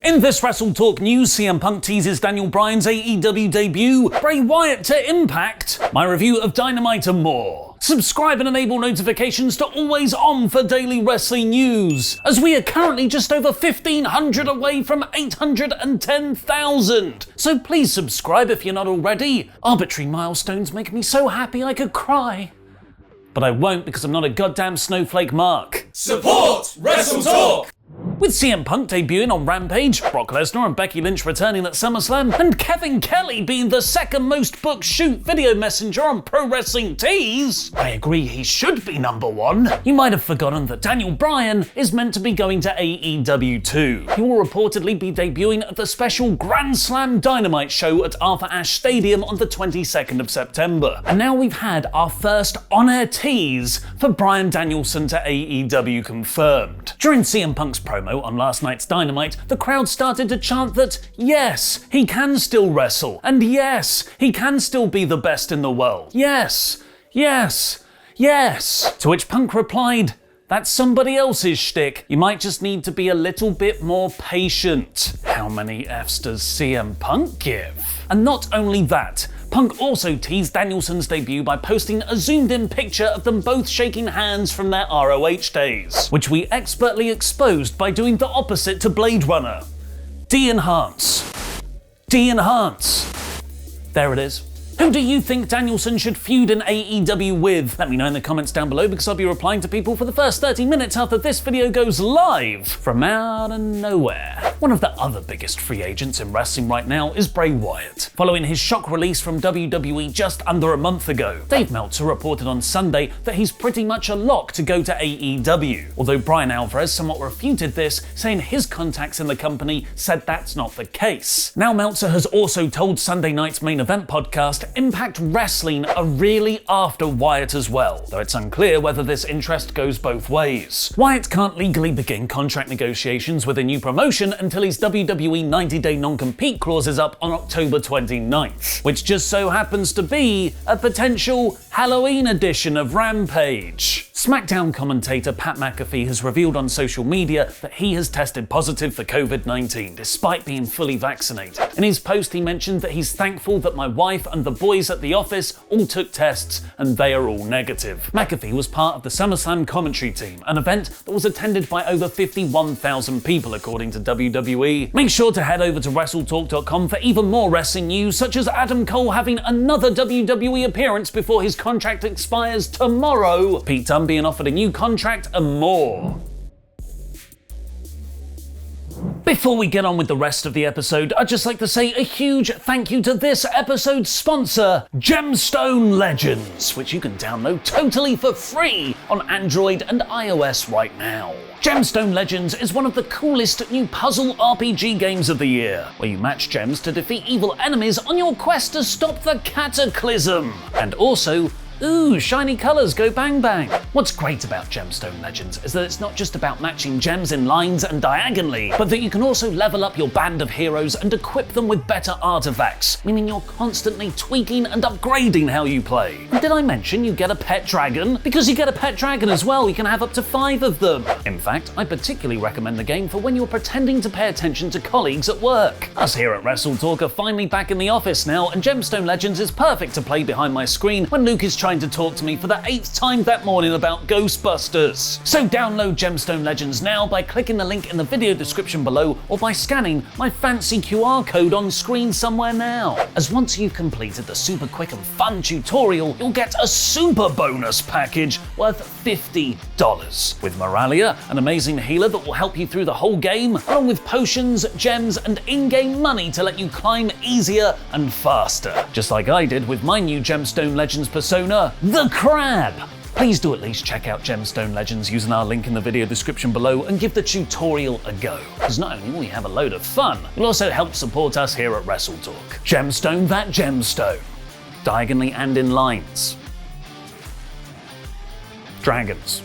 In this WrestleTalk news, CM Punk teases Daniel Bryan's AEW debut, Bray Wyatt to Impact, my review of Dynamite and more. Subscribe and enable notifications to always on for daily wrestling news, as we are currently just over 1,500 away from 810,000. So please subscribe if you're not already. Arbitrary milestones make me so happy I could cry. But I won't because I'm not a goddamn snowflake Mark. Support WrestleTalk! With CM Punk debuting on Rampage, Brock Lesnar and Becky Lynch returning at SummerSlam, and Kevin Kelly being the second most booked shoot video messenger on Pro Wrestling Tease, I agree he should be number one. You might have forgotten that Daniel Bryan is meant to be going to AEW too. He will reportedly be debuting at the special Grand Slam Dynamite show at Arthur Ashe Stadium on the 22nd of September. And now we've had our first on-air tease for Bryan Danielson to AEW confirmed. During CM Punk's promo on last night's Dynamite, the crowd started to chant that yes, he can still wrestle, and yes, he can still be the best in the world. Yes, yes, yes. To which Punk replied, "That's somebody else's shtick. You might just need to be a little bit more patient." How many Fs does CM Punk give? And not only that, Punk also teased Danielson's debut by posting a zoomed-in picture of them both shaking hands from their ROH days, which we expertly exposed by doing the opposite to Blade Runner. De-enhance. De-enhance. There it is. Who do you think Danielson should feud in AEW with? Let me know in the comments down below because I'll be replying to people for the first 30 minutes after this video goes live from out of nowhere. One of the other biggest free agents in wrestling right now is Bray Wyatt. Following his shock release from WWE just under a month ago, Dave Meltzer reported on Sunday that he's pretty much a lock to go to AEW, although Brian Alvarez somewhat refuted this, saying his contacts in the company said that's not the case. Now Meltzer has also told Sunday night's main event podcast Impact Wrestling are really after Wyatt as well, though it's unclear whether this interest goes both ways. Wyatt can't legally begin contract negotiations with a new promotion until his WWE 90-day non-compete clause is up on October 29th, which just so happens to be a potential Halloween edition of Rampage. SmackDown commentator Pat McAfee has revealed on social media that he has tested positive for COVID-19 despite being fully vaccinated. In his post, he mentioned that he's thankful that my wife and the boys at the office all took tests and they are all negative. McAfee was part of the SummerSlam commentary team, an event that was attended by over 51,000 people according to WWE. Make sure to head over to WrestleTalk.com for even more wrestling news, such as Adam Cole having another WWE appearance before his contract expires tomorrow, Pete Dunne being offered a new contract, and more. Before we get on with the rest of the episode, I'd just like to say a huge thank you to this episode's sponsor, Gemstone Legends, which you can download totally for free on Android and iOS right now. Gemstone Legends is one of the coolest new puzzle RPG games of the year, where you match gems to defeat evil enemies on your quest to stop the Cataclysm. And also, ooh, shiny colours go bang bang. What's great about Gemstone Legends is that it's not just about matching gems in lines and diagonally, but that you can also level up your band of heroes and equip them with better artifacts, meaning you're constantly tweaking and upgrading how you play. And did I mention you get a pet dragon? Because you get a pet dragon as well, you can have up to 5 of them. In fact, I particularly recommend the game for when you're pretending to pay attention to colleagues at work. Us here at WrestleTalk are finally back in the office now, and Gemstone Legends is perfect to play behind my screen when Luke is trying to talk to me for the 8th time that morning about Ghostbusters. So download Gemstone Legends now by clicking the link in the video description below or by scanning my fancy QR code on screen somewhere now. As once you've completed the super quick and fun tutorial, you'll get a super bonus package worth $50. With Moralia, an amazing healer that will help you through the whole game, along with potions, gems, and in-game money to let you climb easier and faster. Just like I did with my new Gemstone Legends persona, the Crab. Please do at least check out Gemstone Legends using our link in the video description below and give the tutorial a go, because not only will you have a load of fun, you'll also help support us here at WrestleTalk. Gemstone that gemstone. Diagonally and in lines. Dragons.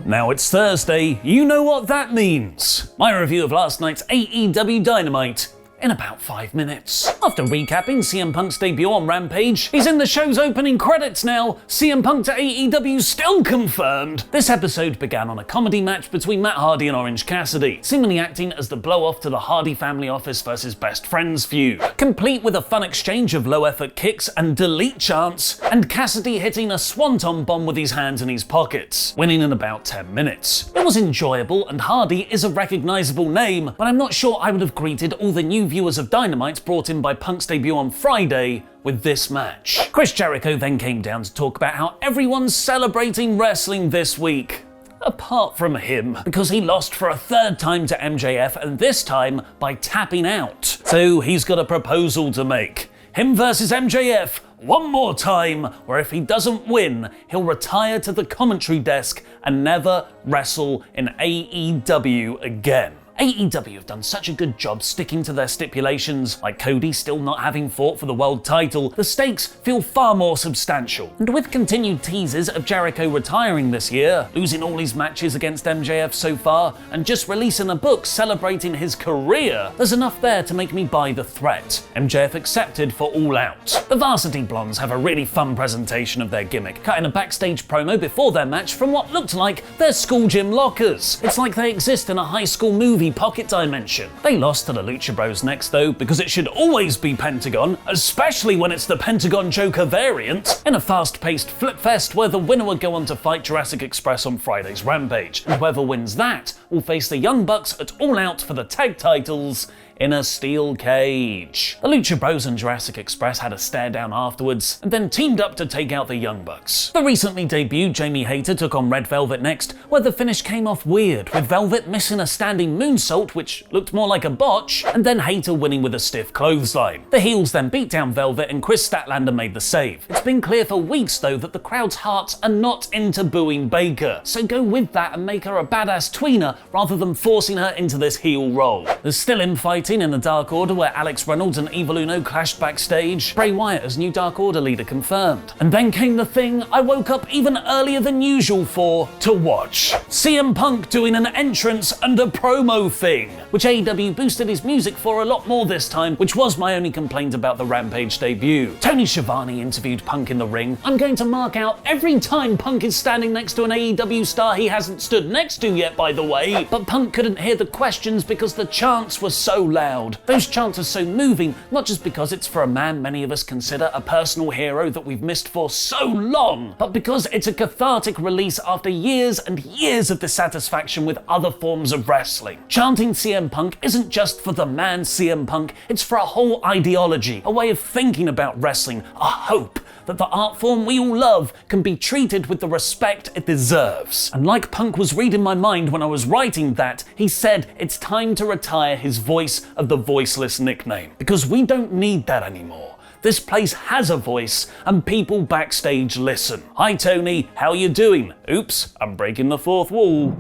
Now it's Thursday, you know what that means. My review of last night's AEW Dynamite in about 5 minutes. After recapping CM Punk's debut on Rampage, he's in the show's opening credits now. CM Punk to AEW still confirmed. This episode began on a comedy match between Matt Hardy and Orange Cassidy, seemingly acting as the blow-off to the Hardy family office versus best friends feud, complete with a fun exchange of low-effort kicks and delete chants, and Cassidy hitting a swanton bomb with his hands in his pockets, winning in about 10 minutes. It was enjoyable, and Hardy is a recognizable name, but I'm not sure I would have greeted all the new viewers of Dynamite brought in by Punk's debut on Friday with this match. Chris Jericho then came down to talk about how everyone's celebrating wrestling this week. Apart from him, because he lost for a third time to MJF, and this time by tapping out. So he's got a proposal to make. Him versus MJF, one more time, where if he doesn't win, he'll retire to the commentary desk and never wrestle in AEW again. AEW have done such a good job sticking to their stipulations, like Cody still not having fought for the world title. The stakes feel far more substantial. And with continued teases of Jericho retiring this year, losing all his matches against MJF so far, and just releasing a book celebrating his career, there's enough there to make me buy the threat. MJF accepted for All Out. The Varsity Blondes have a really fun presentation of their gimmick, cutting a backstage promo before their match from what looked like their school gym lockers. It's like they exist in a high school movie pocket dimension. They lost to the Lucha Bros next though, because it should always be Pentagon, especially when it's the Pentagon Joker variant, in a fast-paced flip fest where the winner will go on to fight Jurassic Express on Friday's Rampage, and whoever wins that will face the Young Bucks at All Out for the tag titles in a steel cage. The Lucha Bros and Jurassic Express had a stare down afterwards, and then teamed up to take out the Young Bucks. The recently debuted Jamie Hayter took on Red Velvet next, where the finish came off weird, with Velvet missing a standing moonsault which looked more like a botch, and then Hayter winning with a stiff clothesline. The heels then beat down Velvet and Chris Statlander made the save. It's been clear for weeks though that the crowd's hearts are not into booing Baker, so go with that and make her a badass tweener rather than forcing her into this heel role. There's still infighting in the Dark Order where Alex Reynolds and Evil Uno clashed backstage. Bray Wyatt as new Dark Order leader confirmed. And then came the thing I woke up even earlier than usual for to watch. CM Punk doing an entrance and a promo thing, which AEW boosted his music for a lot more this time, which was my only complaint about the Rampage debut. Tony Schiavone interviewed Punk in the ring. I'm going to mark out every time Punk is standing next to an AEW star he hasn't stood next to yet, by the way, but Punk couldn't hear the questions because the chants were so loud. Those chants are so moving, not just because it's for a man many of us consider a personal hero that we've missed for so long, but because it's a cathartic release after years and years of dissatisfaction with other forms of wrestling. Chanting CM Punk isn't just for the man CM Punk, it's for a whole ideology, a way of thinking about wrestling, a hope that the art form we all love can be treated with the respect it deserves. And like Punk was reading my mind when I was writing that, he said it's time to retire his voice of the voiceless nickname, because we don't need that anymore. This place has a voice, and people backstage listen. Hi Tony, how you doing? Oops, I'm breaking the fourth wall.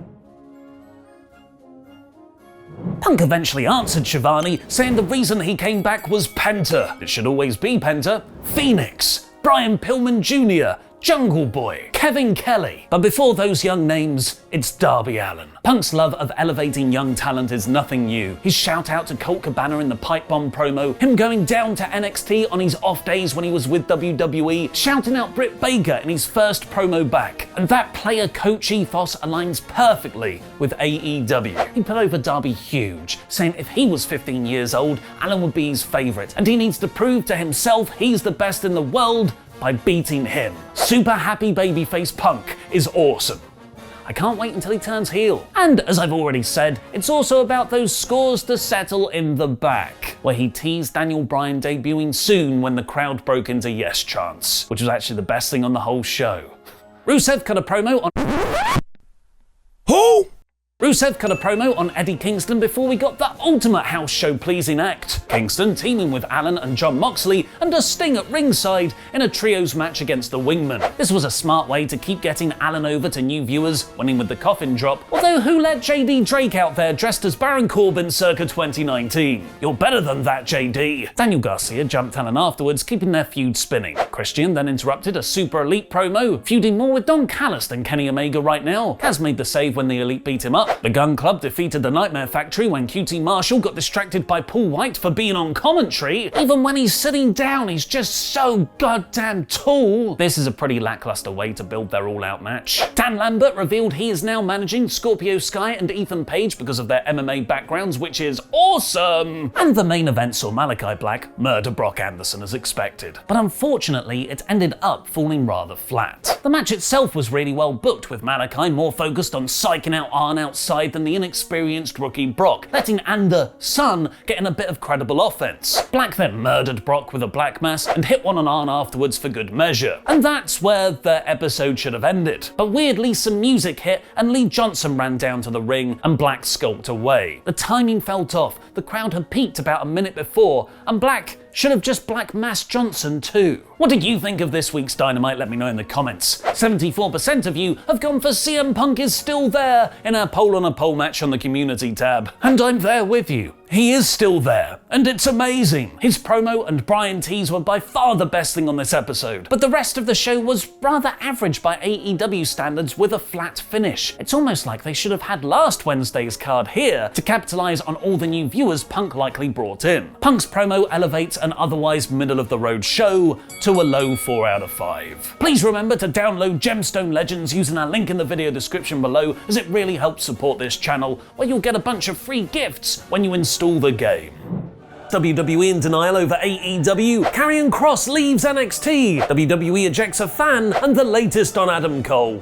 Punk eventually answered Schiavone, saying the reason he came back was Penta. It should always be Penta. Phoenix, Brian Pillman Jr., Jungle Boy, Kevin Kelly. But before those young names, it's Darby Allin. Punk's love of elevating young talent is nothing new. His shout out to Colt Cabana in the Pipe Bomb promo, him going down to NXT on his off days when he was with WWE, shouting out Britt Baker in his first promo back. And that player-coach ethos aligns perfectly with AEW. He put over Darby huge, saying if he was 15 years old, Allin would be his favourite, and he needs to prove to himself he's the best in the world by beating him. Super happy babyface Punk is awesome. I can't wait until he turns heel. And as I've already said, it's also about those scores to settle in the back, where he teased Daniel Bryan debuting soon when the crowd broke into yes chants, which was actually the best thing on the whole show. Rusev cut a promo on Rusev cut a promo on Eddie Kingston before we got the ultimate house show pleasing act. Kingston teaming with Allin and Jon Moxley and a Sting at ringside in a trios match against the Wingmen. This was a smart way to keep getting Allin over to new viewers, winning with the coffin drop, although who let JD Drake out there dressed as Baron Corbin circa 2019? You're better than that, JD. Daniel Garcia jumped Allin afterwards, keeping their feud spinning. Christian then interrupted a Super Elite promo, feuding more with Don Callis than Kenny Omega right now. Kaz made the save when the Elite beat him up, The Gun Club defeated the Nightmare Factory when QT Marshall got distracted by Paul White for being on commentary. Even when he's sitting down, he's just so goddamn tall. This is a pretty lackluster way to build their all-out match. Dan Lambert revealed he is now managing Scorpio Sky and Ethan Page because of their MMA backgrounds, which is awesome! And the main event saw Malachi Black murder Brock Anderson as expected. But unfortunately, it ended up falling rather flat. The match itself was really well booked, with Malachi more focused on psyching out Arn outside than the inexperienced rookie Brock, letting Anderson get in a bit of credible offense. Black then murdered Brock with a black mass and hit one on Arn afterwards for good measure. And that's where the episode should have ended. But weirdly, some music hit and Lee Johnson ran down to the ring and Black skulked away. The timing felt off, the crowd had peaked about a minute before, and Black should have just black massed Johnson too. What did you think of this week's Dynamite? Let me know in the comments. 74% of you have gone for CM Punk is still there in our poll on a poll match on the community tab. And I'm there with you. He is still there, and it's amazing. His promo and Bryan Tease were by far the best thing on this episode, but the rest of the show was rather average by AEW standards with a flat finish. It's almost like they should have had last Wednesday's card here to capitalize on all the new viewers Punk likely brought in. Punk's promo elevates an otherwise middle-of-the-road show to a low 4 out of 5. Please remember to download Gemstone Legends using our link in the video description below, as it really helps support this channel, where you'll get a bunch of free gifts when you install the game. WWE in denial over AEW, Karrion Kross leaves NXT, WWE ejects a fan, and the latest on Adam Cole.